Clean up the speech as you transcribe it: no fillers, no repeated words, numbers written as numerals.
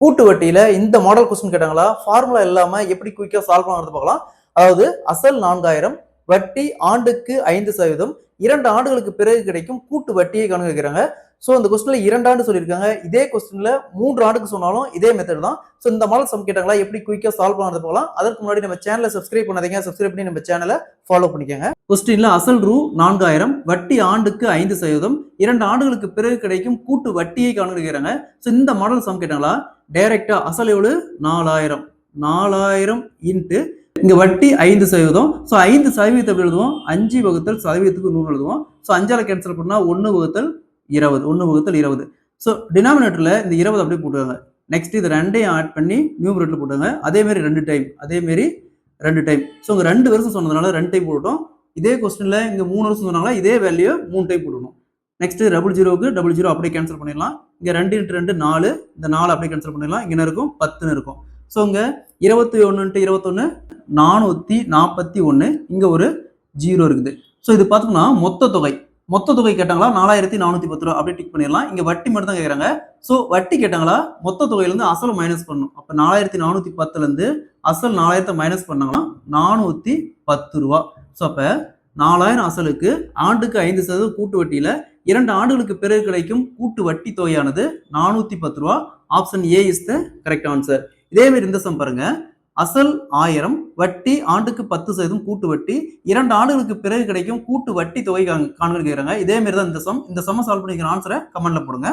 கூட்டு வட்டியில இந்த மாடல் கொஸ்டின் கேட்டாங்களா, ஃபார்முலா இல்லாம எப்படி குயிக்கா சால்வ் பண்றது பார்க்கலாம். அதாவது அசல் 4000, வட்டி ஆண்டுக்கு 5%, 2 ஆண்டுகளுக்கு பிறகு கிடைக்கும் கூட்டு வட்டியை காண்க கேக்குறாங்க. சோ இந்த கொஸ்டின்ல 2 ஆண்டு சொல்லிருக்காங்க. இதே கொஸ்டின்ல 3 ஆண்டுக்கு சொன்னாலும் இதே மெத்தட் தான். சோ இந்த மாடல் சம் கேட்டாங்களா, எப்படி குயிக்கா சால்வ் பண்றது பார்க்கலாம். அதற்கு முன்னாடி நம்ம சேனலை சப்ஸ்கிரைப் பண்ணாதீங்க, சப்ஸ்கிரைப் பண்ணி நம்ம சேனலை ஃபாலோ பண்ணிக்கங்க. கொஸ்டின்ல அசல் ரூ 4000, வட்டி ஆண்டுக்கு 5%, 2 ஆண்டுகளுக்கு பிறகு கிடைக்கும் கூட்டு வட்டியை காண்க கேக்குறாங்க. சோ இந்த மாடல் சம் கேட்டாங்களா, டைரக்டா அசல் எவ்வளவு 4000 இன்ட்டு இங்க வட்டி 5%. சோ 5% எப்படி எழுதுவோம், 5 வகுத்தல் சதவீதத்துக்கு 100 எழுதுவோம். சோ 5ஆல கேன்சல் பண்ணா 1 வகுத்தல் 20. சோ டினாமினேட்டர்ல இந்த 20 அப்படியே போட்டுவாங்க. நெக்ஸ்ட் இது ரெண்டையும் ஆட் பண்ணி நியூமரேட்டர்ல போட்டுவாங்க. அதே மாதிரி 2 டைம். சோ இங்க 2 வருஷம் சொன்னதுனால 2 டைம் போட்டோம். இதே கொஸ்டின்ல இங்க 3 வருஷம் சொன்னாங்களா, இதே வேல்யூ 3 டைம் போடணும். நெக்ஸ்ட் 00க்கு 00 அப்படியே கேன்சல் பண்ணிடலாம். இங்க 2 × 2 4, இந்த 4 அப்படியே கேன்சல் பண்ணிடலாம். இங்க என்ன இருக்கும், 10 இருக்கும். சோ இங்க 21 × 21 441, இங்க ஒரு 0 இருக்குது. சோ இது பாத்தீங்கன்னா மொத்த தொகை கேட்டாங்களா, 4410 ரூபாய் அப்படியே டிக் பண்ணிடலாம். இங்க வட்டி மட்டும் தான் கேக்குறாங்க. சோ வட்டி கேட்டாங்களா, மொத்த தொகையில இருந்து அசல் மைனஸ் பண்ணணும். அப்ப 4410ல இருந்து அசல் 4000 மைனஸ் பண்ணாங்கன்னா 410 ரூபாய். சோ அப்ப 4000 அசலுக்கு ஆண்டுக்கு 5% கூட்டு வட்டியில 2 ஆண்டுகளுக்கு பிறகு கிடைக்கும் கூட்டு வட்டி தொகையானது 410 ரூபாய். Option A is the correct answer. இதே மாதிரி இந்த சம் பாருங்க, அசல் 1000, வட்டி ஆண்டுக்கு 10% கூட்டு வட்டி, 2 ஆண்டுகளுக்கு பிறகு கிடைக்கும் கூட்டு வட்டி தொகை காண்க கேக்குறாங்க. இதே மாதிரி தான் இந்த சம். இந்த சம் சால்வ் பண்ணிக்கிற ஆன்சரை கமெண்ட்ல போடுங்க.